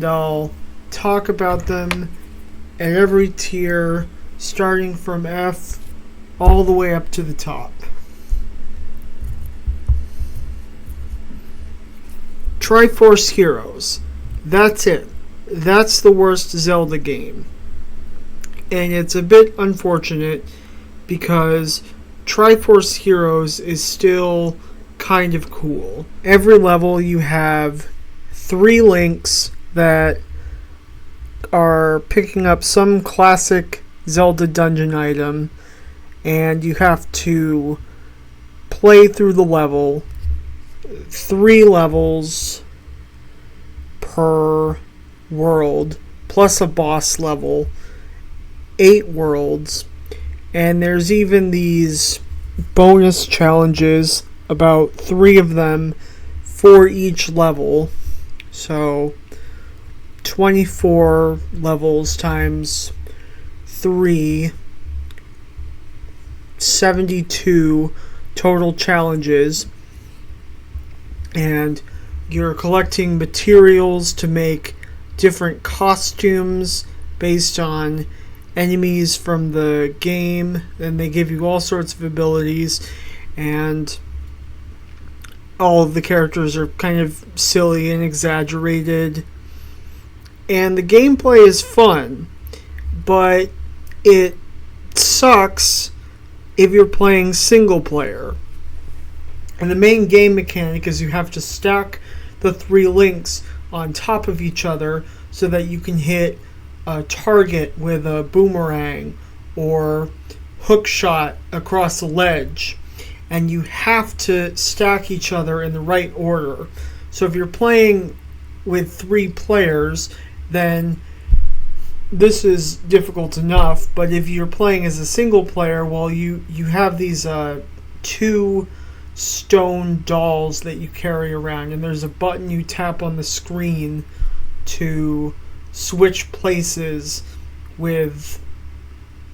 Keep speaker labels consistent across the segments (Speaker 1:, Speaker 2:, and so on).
Speaker 1: I'll talk about them at every tier, starting from F all the way up to the top. Triforce Heroes. That's it. That's the worst Zelda game. And it's a bit unfortunate because Triforce Heroes is still kind of cool. Every level you have 3 links that are picking up some classic Zelda dungeon item, and you have to play through the level. 3 levels per world, plus a boss level. 8 worlds. And there's even these bonus challenges, about 3 of them for each level. So 24 levels times 3, 72 total challenges. And you're collecting materials to make different costumes based on enemies from the game, and they give you all sorts of abilities, and all of the characters are kind of silly and exaggerated, and the gameplay is fun, but it sucks if you're playing single player. And the main game mechanic is you have to stack the 3 links on top of each other so that you can hit a target with a boomerang or hook shot across a ledge. And you have to stack each other in the right order. So if you're playing with 3 players, then this is difficult enough. But if you're playing as a single player, well, you have these 2 stone dolls that you carry around, and there's a button you tap on the screen to switch places with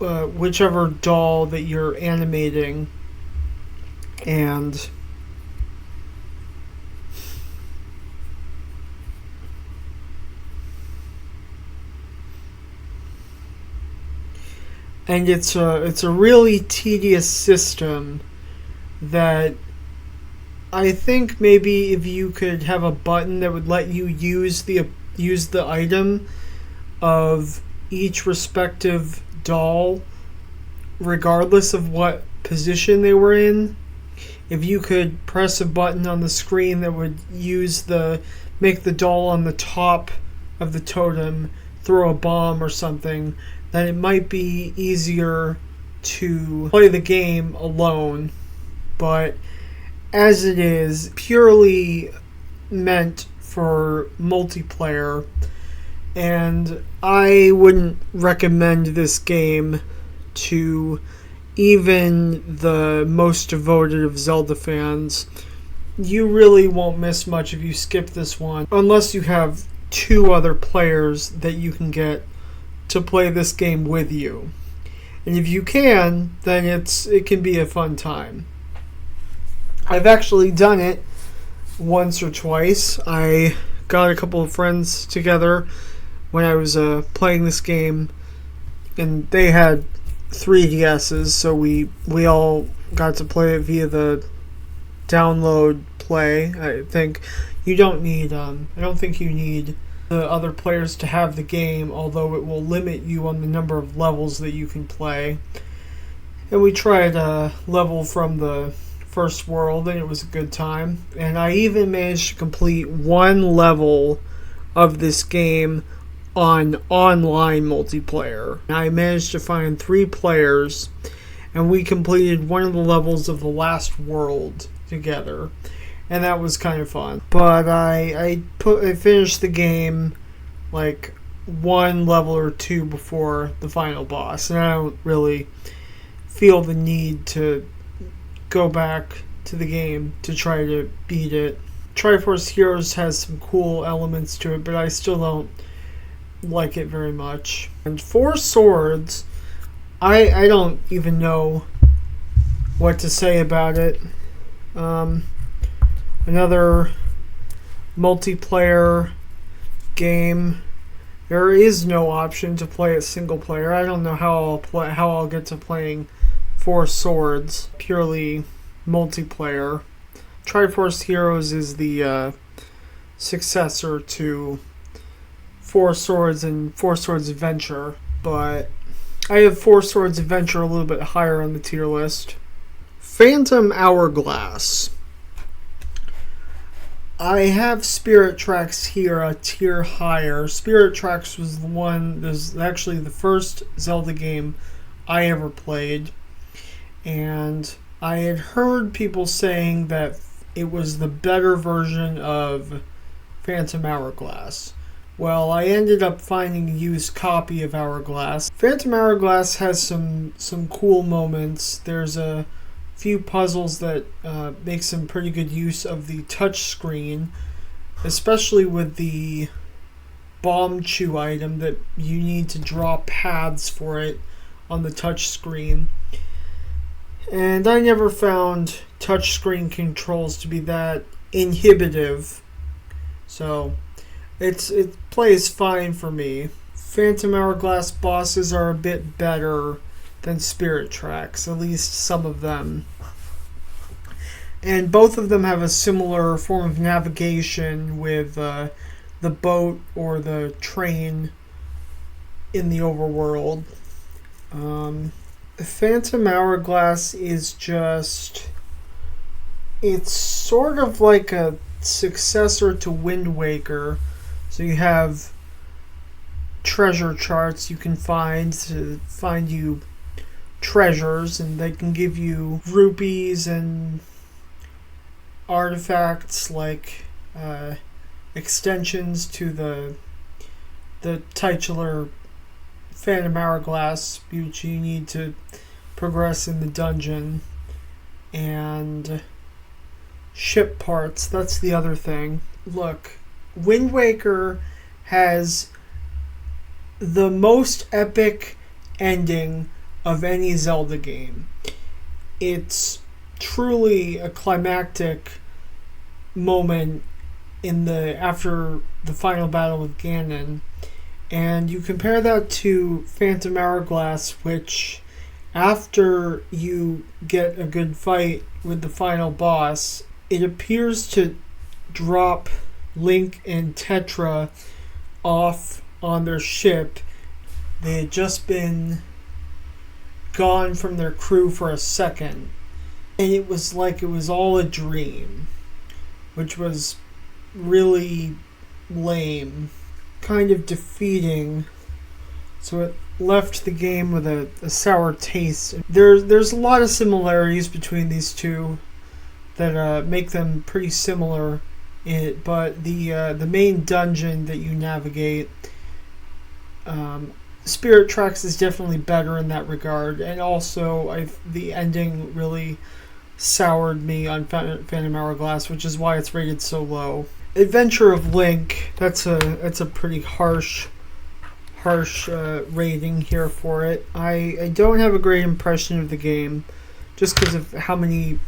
Speaker 1: whichever doll that you're animating. And it's a really tedious system that I think maybe if you could have a button that would let you use the item of each respective doll regardless of what position they were in. If you could press a button on the screen that would make the doll on the top of the totem throw a bomb or something, then it might be easier to play the game alone. But as it is purely meant for multiplayer, and I wouldn't recommend this game to even the most devoted of Zelda fans. You really won't miss much if you skip this one, unless you have 2 other players that you can get to play this game with you. And if you can, then it can be a fun time. I've actually done it once or twice. I got a couple of friends together when I was playing this game, and they had 3DSs, so we all got to play it via the download play. I think you don't need I don't think you need the other players to have the game, although it will limit you on the number of levels that you can play. And we tried a level from the first world, and it was a good time. And I even managed to complete 1 level of this game on online multiplayer. I managed to find 3 players, and we completed one of the levels of the last world together, and that was kind of fun. But I finished the game like 1 level or 2 before the final boss, and I don't really feel the need to go back to the game to try to beat it. Triforce Heroes has some cool elements to it, but I still don't like it very much. And 4 Swords, I don't even know what to say about it. Another multiplayer game, there is no option to play it single player. I don't know how I'll get to playing Four Swords purely multiplayer. Triforce Heroes is the successor to Four Swords and Four Swords Adventure, but I have Four Swords Adventure a little bit higher on the tier list. Phantom Hourglass. I have Spirit Tracks here a tier higher. Spirit Tracks was actually the first Zelda game I ever played, and I had heard people saying that it was the better version of Phantom Hourglass. Well, I ended up finding a used copy of Hourglass. Phantom Hourglass has some cool moments. There's a few puzzles that make some pretty good use of the touch screen, especially with the bomb chew item that you need to draw paths for it on the touch screen. And I never found touchscreen controls to be that inhibitive, so it plays fine for me. Phantom Hourglass bosses are a bit better than Spirit Tracks, at least some of them. And both of them have a similar form of navigation with the boat or the train in the overworld. Phantom Hourglass is just... it's sort of like a successor to Wind Waker. So you have treasure charts you can find to find you treasures, and they can give you rupees and artifacts like extensions to the titular Phantom Hourglass, which you need to progress in the dungeon, and ship parts. That's the other thing. Look, Wind Waker has the most epic ending of any Zelda game. It's truly a climactic moment after the final battle with Ganon. And you compare that to Phantom Hourglass, which after you get a good fight with the final boss, it appears to drop Link and Tetra off on their ship. They had just been gone from their crew for a second, and it was like it was all a dream, which was really lame, kind of defeating. So it left the game with a sour taste. There's a lot of similarities between these two that make them pretty similar. But the main dungeon that you navigate, Spirit Tracks is definitely better in that regard, and also the ending really soured me on Phantom Hourglass, which is why it's rated so low. Adventure of Link, that's a pretty harsh rating here for it. I don't have a great impression of the game, just because of how many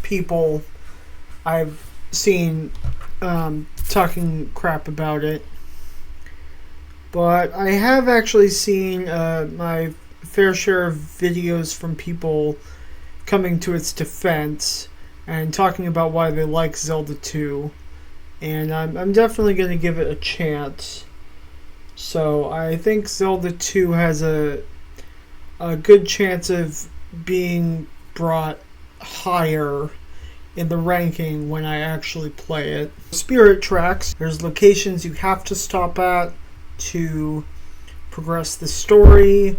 Speaker 1: people I've seen talking crap about it. But I have actually seen my fair share of videos from people coming to its defense and talking about why they like Zelda 2. And I'm definitely going to give it a chance. So I think Zelda 2 has a good chance of being brought higher in the ranking when I actually play it. Spirit Tracks, there's locations you have to stop at to progress the story.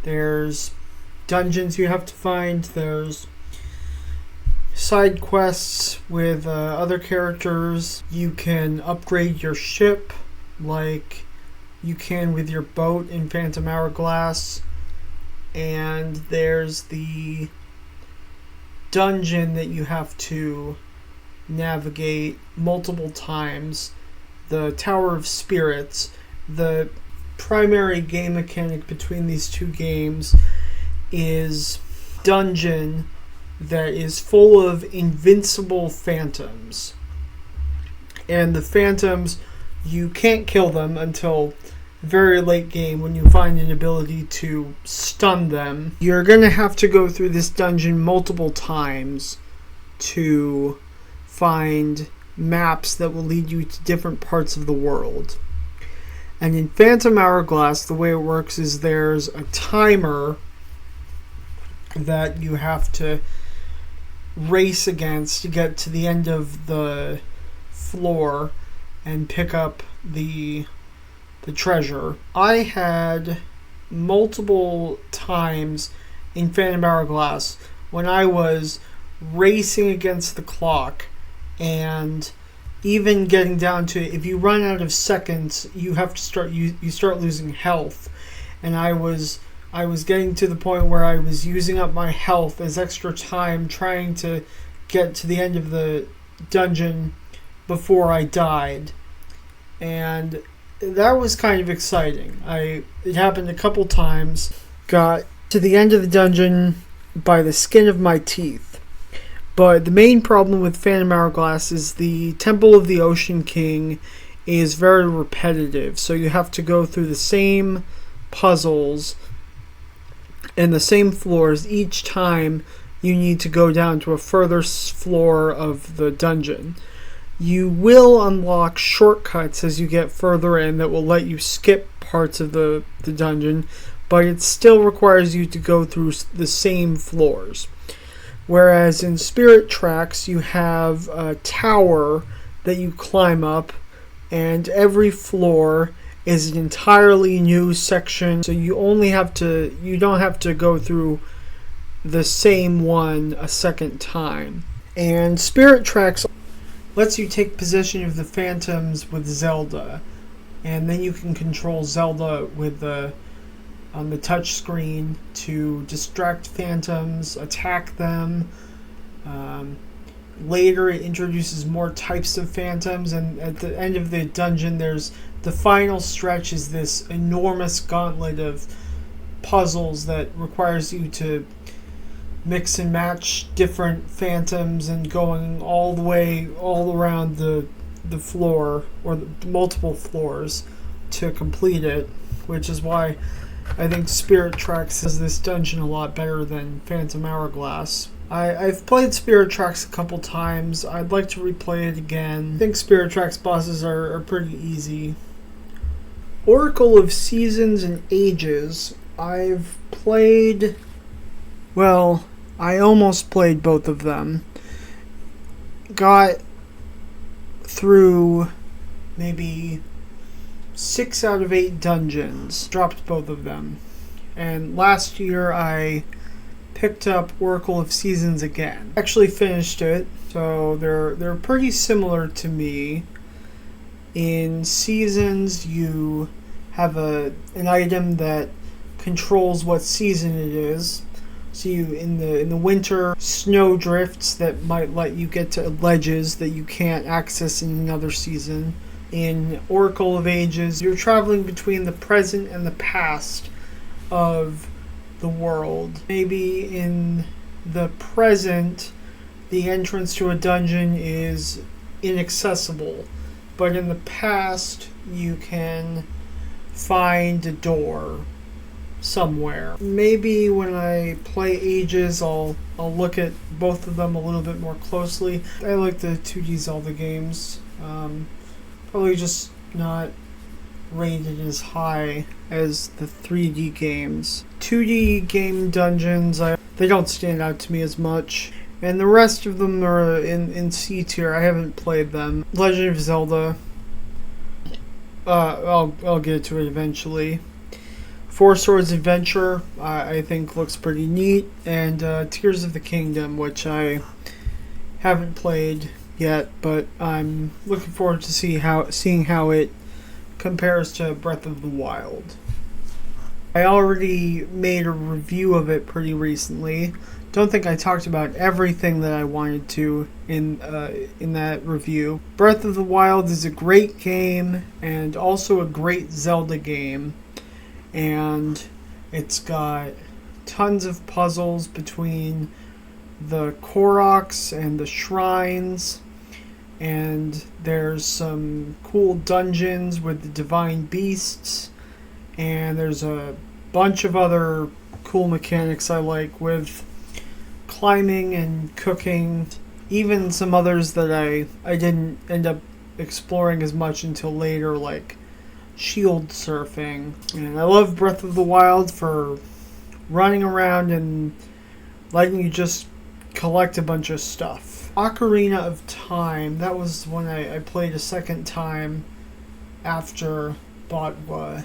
Speaker 1: There's dungeons you have to find. There's side quests with other characters. You can upgrade your ship like you can with your boat in Phantom Hourglass. And there's the dungeon that you have to navigate multiple times, the Tower of Spirits. The primary game mechanic between these two games is dungeon that is full of invincible phantoms. And the phantoms You can't kill them until very late game when you find an ability to stun them. You're going to have to go through this dungeon multiple times to find maps that will lead you to different parts of the world. And in Phantom Hourglass, the way it works is there's a timer that you have to race against to get to the end of the floor and pick up the treasure. I had multiple times in Phantom Hourglass when I was racing against the clock, and even getting down to, if you run out of seconds, you have to start you start losing health. And I was getting to the point where I was using up my health as extra time trying to get to the end of the dungeon before I died. And that was kind of exciting. It happened a couple times. Got to the end of the dungeon by the skin of my teeth. But the main problem with Phantom Hourglass is the Temple of the Ocean King is very repetitive. So you have to go through the same puzzles and the same floors each time you need to go down to a further floor of the dungeon. You will unlock shortcuts as you get further in that will let you skip parts of the dungeon, but it still requires you to go through the same floors. Whereas in Spirit Tracks, you have a tower that you climb up, and every floor is an entirely new section, so you don't have to go through the same one a second time. And Spirit Tracks lets you take possession of the phantoms with Zelda, and then you can control Zelda with on the touch screen to distract phantoms, attack them. Later it introduces more types of phantoms, and at the end of the dungeon there's the final stretch is this enormous gauntlet of puzzles that requires you to mix and match different phantoms and going all around the floor, or the multiple floors, to complete it, which is why I think Spirit Tracks does this dungeon a lot better than Phantom Hourglass. I've played Spirit Tracks a couple times. I'd like to replay it again. I think Spirit Tracks bosses are pretty easy. Oracle of Seasons and Ages. I've played... Well, I almost played both of them. Got through maybe 6 out of 8 dungeons. Dropped both of them. And last year I picked up Oracle of Seasons again. Actually finished it, so they're pretty similar to me. In Seasons, you have an item that controls what season it is. So you, in the winter, snow drifts that might let you get to ledges that you can't access in another season. In Oracle of Ages, you're traveling between the present and the past of the world. Maybe in the present, the entrance to a dungeon is inaccessible, but in the past, you can find a door somewhere. Maybe when I play Ages, I'll look at both of them a little bit more closely. I like the 2D Zelda games. Probably just not rated as high as the 3D games. 2D game dungeons, they don't stand out to me as much. And the rest of them are in C tier. I haven't played them. Legend of Zelda. I'll get to it eventually. Four Swords Adventure, I think looks pretty neat, and Tears of the Kingdom, which I haven't played yet, but I'm looking forward to seeing how it compares to Breath of the Wild. I already made a review of it pretty recently. Don't think I talked about everything that I wanted to in that review. Breath of the Wild is a great game and also a great Zelda game. And it's got tons of puzzles between the Koroks and the shrines. and there's some cool dungeons with the divine beasts, and there's a bunch of other cool mechanics I like with climbing and cooking, even some others that I didn't end up exploring as much until later, like shield surfing. And I love Breath of the Wild for running around and letting you just collect a bunch of stuff. Ocarina of Time, that was when I played a second time after Botwa.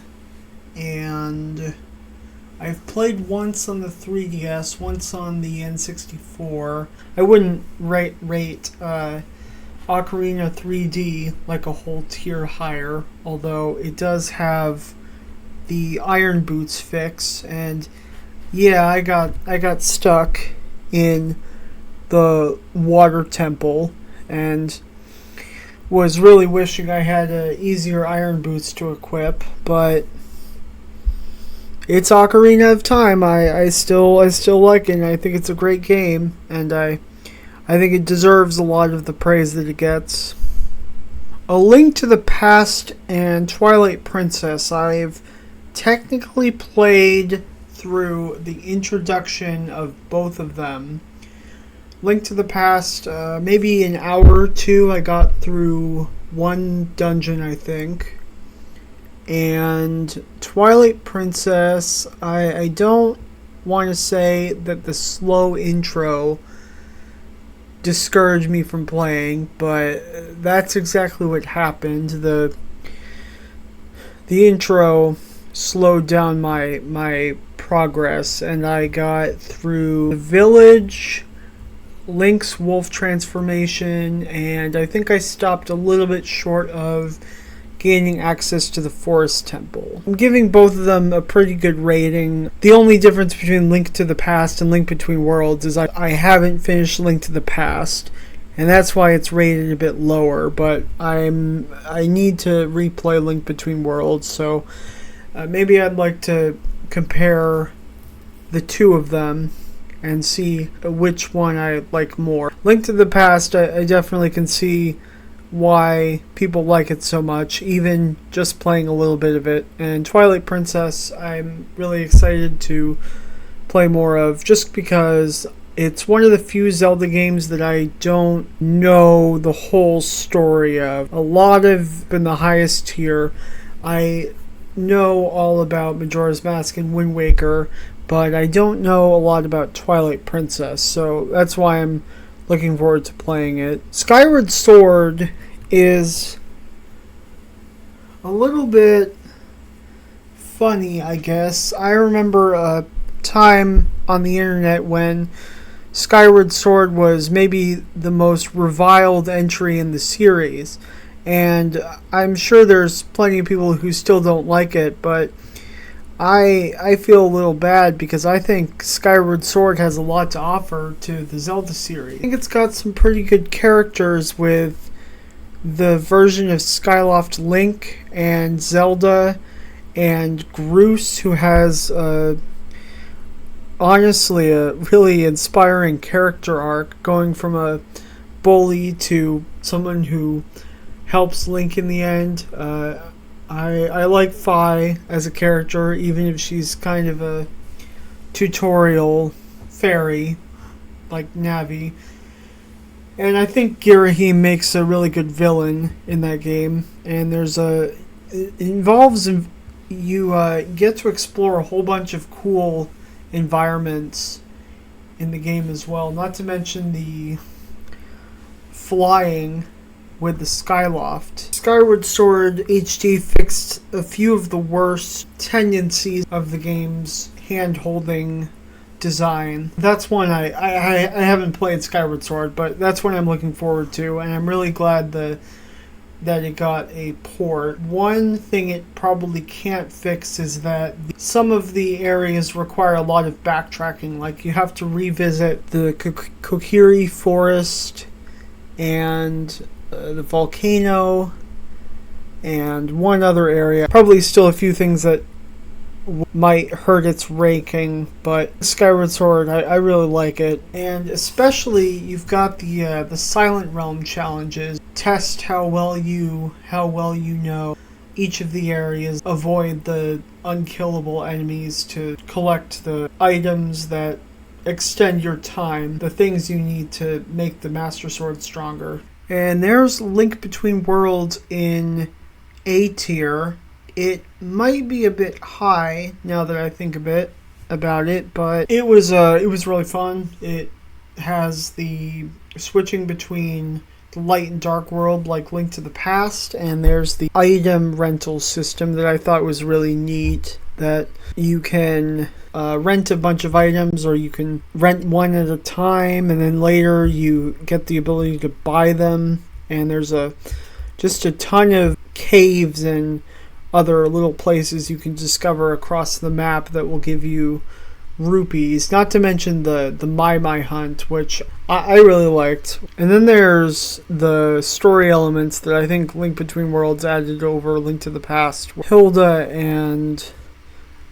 Speaker 1: And I've played once on the 3DS, once on the N64. I wouldn't rate Ocarina 3D like a whole tier higher, although it does have the Iron Boots fix, and yeah, I got stuck in the water temple and was really wishing I had easier Iron Boots to equip, but it's Ocarina of Time. I still like it, and I think it's a great game, and I think it deserves a lot of the praise that it gets. A Link to the Past and Twilight Princess, I've technically played through the introduction of both of them. Link to the Past, maybe an hour or two. I got through one dungeon, I think. And Twilight Princess, I don't want to say that the slow intro discouraged me from playing, but that's exactly what happened. The intro slowed down my progress, and I got through the village, Link's wolf transformation, and I think I stopped a little bit short of gaining access to the forest temple. I'm giving both of them a pretty good rating. The only difference between Link to the Past and Link Between Worlds is I haven't finished Link to the Past, and that's why it's rated a bit lower, but I need to replay Link Between Worlds, so maybe I'd like to compare the two of them and see which one I like more. Link to the Past, I definitely can see why people like it so much, even just playing a little bit of it. And Twilight Princess, I'm really excited to play more of, just because it's one of the few Zelda games that I don't know the whole story of. A lot of in the highest tier, I know all about Majora's Mask and Wind Waker, but I don't know a lot about Twilight Princess, so that's why I'm looking forward to playing it. Skyward Sword is a little bit funny, I guess. I remember a time on the internet when Skyward Sword was maybe the most reviled entry in the series, and I'm sure there's plenty of people who still don't like it, but I feel a little bad because I think Skyward Sword has a lot to offer to the Zelda series. I think it's got some pretty good characters with the version of Skyloft Link and Zelda and Groose, who has honestly a really inspiring character arc, going from a bully to someone who helps Link in the end. I like Fi as a character, even if she's kind of a tutorial fairy, like Navi. And I think Girahim makes a really good villain in that game. And it involves, you get to explore a whole bunch of cool environments in the game as well. Not to mention the flying with the Skyloft. Skyward Sword HD fixed a few of the worst tendencies of the game's hand-holding design. That's one I haven't played Skyward Sword, but that's one I'm looking forward to, and I'm really glad that it got a port. One thing it probably can't fix is that some of the areas require a lot of backtracking. Like, you have to revisit the Kokiri Forest and the volcano and one other area. Probably still a few things that might hurt its ranking, but Skyward Sword, I really like it. And especially you've got the Silent Realm challenges. Test how well you know each of the areas, avoid the unkillable enemies to collect the items that extend your time, the things you need to make the Master Sword stronger. And there's Link Between Worlds in A tier. It might be a bit high now that I think a bit about it, but it was really fun. It has the switching between the light and dark world like Link to the Past, and there's the item rental system that I thought was really neat, that you can rent a bunch of items, or you can rent one at a time, and then later you get the ability to buy them. And there's just a ton of caves and other little places you can discover across the map that will give you rupees, not to mention the My Hunt, which I really liked. And then there's the story elements that I think Link Between Worlds added over Link to the Past. Hilda and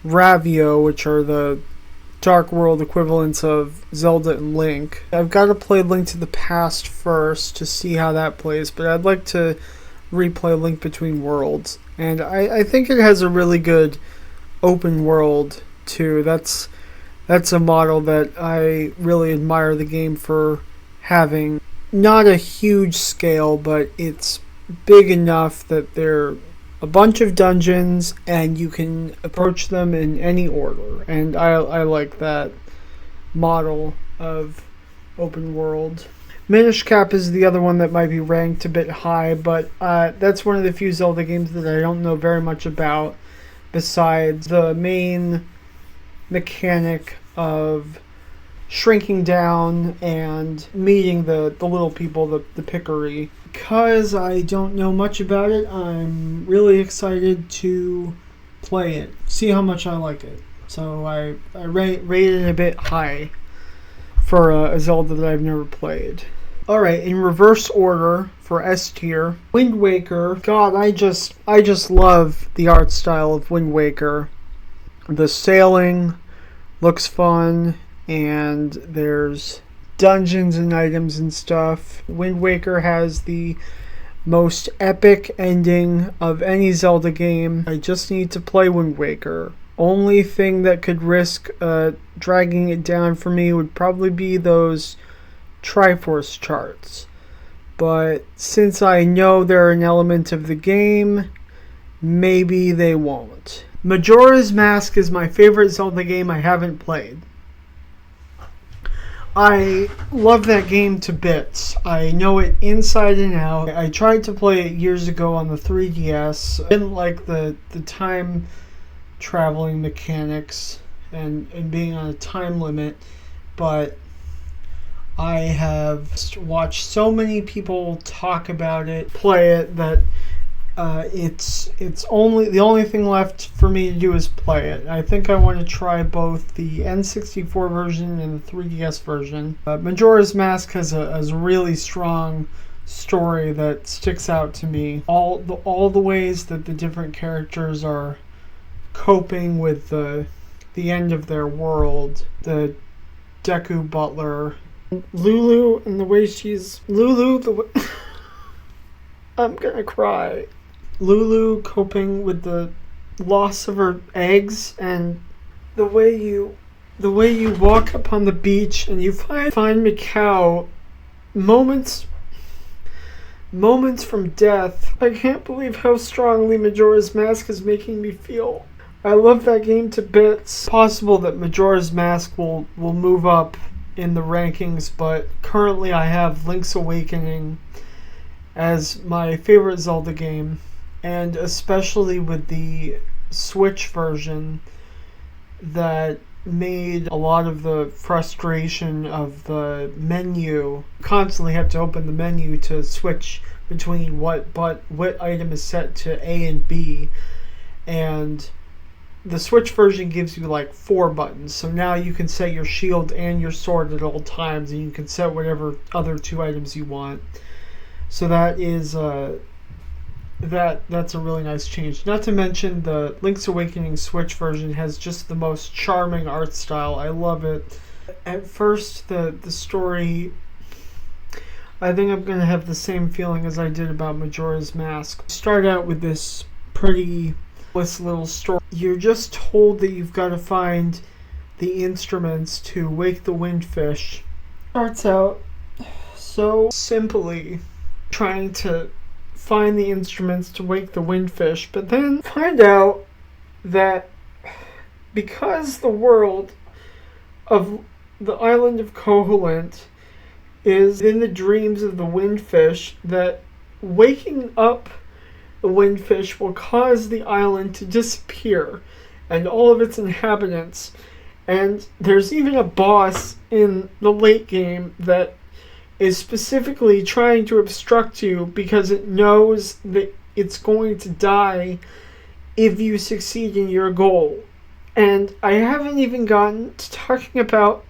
Speaker 1: Ravio, which are the Dark World equivalents of Zelda and Link. I've got to play Link to the Past first to see how that plays, but I'd like to replay Link Between Worlds. And I think it has a really good open world too. That's a model that I really admire the game for having. Not a huge scale, but it's big enough that they're a bunch of dungeons and you can approach them in any order. And I like that model of open world. Minish Cap is the other one that might be ranked a bit high, but that's one of the few Zelda games that I don't know very much about, besides the main mechanic of shrinking down and meeting the little people, the Pickery. Because I don't know much about it, I'm really excited to play it, see how much I like it. So I rated it a bit high for a Zelda that I've never played. Alright, in reverse order for S tier, Wind Waker. God, I just love the art style of Wind Waker. The sailing looks fun, and there's dungeons and items and stuff. Wind Waker has the most epic ending of any Zelda game. I just need to play Wind Waker. Only thing that could risk dragging it down for me would probably be those Triforce charts. But since I know they're an element of the game, maybe they won't. Majora's Mask is my favorite Zelda game I haven't played. I love that game to bits. I know it inside and out. I tried to play it years ago on the 3DS. I didn't like the time traveling mechanics and being on a time limit, but I have watched so many people talk about it, play it, that it's only the only thing left for me to do is play it. I think I want to try both the N64 version and the 3DS version. Majora's Mask has a really strong story that sticks out to me. All the ways that the different characters are coping with the end of their world. The Deku Butler, Lulu, and the way she's I'm gonna cry. Lulu coping with the loss of her eggs, and the way you walk up on the beach and you find Mikau moments from death. I can't believe how strongly Majora's Mask is making me feel. I love that game to bits. It's possible that Majora's Mask will move up in the rankings, but currently I have Link's Awakening as my favorite Zelda game, and especially with the Switch version that made a lot of the frustration of the menu. Constantly have to open the menu to switch between what item is set to A and B, and the Switch version gives you like 4 buttons, so now you can set your shield and your sword at all times, and you can set whatever other 2 items you want. So that is that's a really nice change. Not to mention the Link's Awakening Switch version has just the most charming art style. I love it. At first, the story, I think I'm gonna have the same feeling as I did about Majora's Mask. Start out with this pretty this little story. You're just told that you've got to find the instruments to wake the windfish. Starts out so simply trying to find the instruments to wake the windfish, but then find out that because the world of the island of Koholint is in the dreams of the windfish, that waking up the windfish will cause the island to disappear and all of its inhabitants. And there's even a boss in the late game that is specifically trying to obstruct you because it knows that it's going to die if you succeed in your goal. And I haven't even gotten to talking about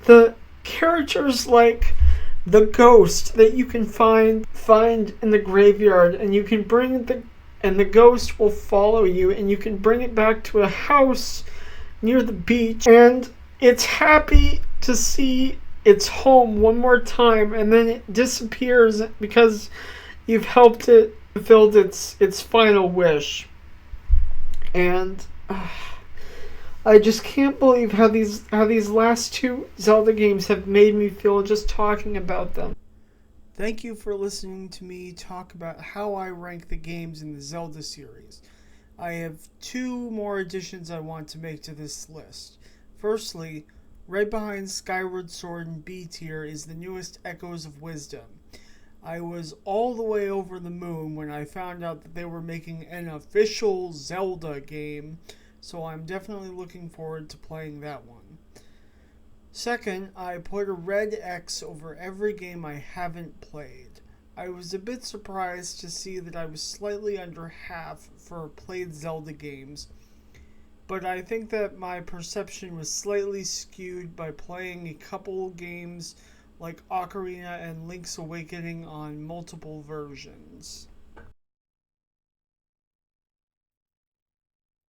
Speaker 1: the characters like the ghost that you can find in the graveyard, and you can bring the ghost will follow you, and you can bring it back to a house near the beach, and it's happy to see its home one more time, and then it disappears because you've helped it fulfilled its final wish. And I just can't believe how these last two Zelda games have made me feel just talking about them. Thank you for listening to me talk about how I rank the games in the Zelda series. I have two more additions I want to make to this list. Firstly, right behind Skyward Sword in B tier is the newest Echoes of Wisdom. I was all the way over the moon when I found out that they were making an official Zelda game, so I'm definitely looking forward to playing that one. Second, I put a red X over every game I haven't played. I was a bit surprised to see that I was slightly under half for played Zelda games, but I think that my perception was slightly skewed by playing a couple games like Ocarina and Link's Awakening on multiple versions.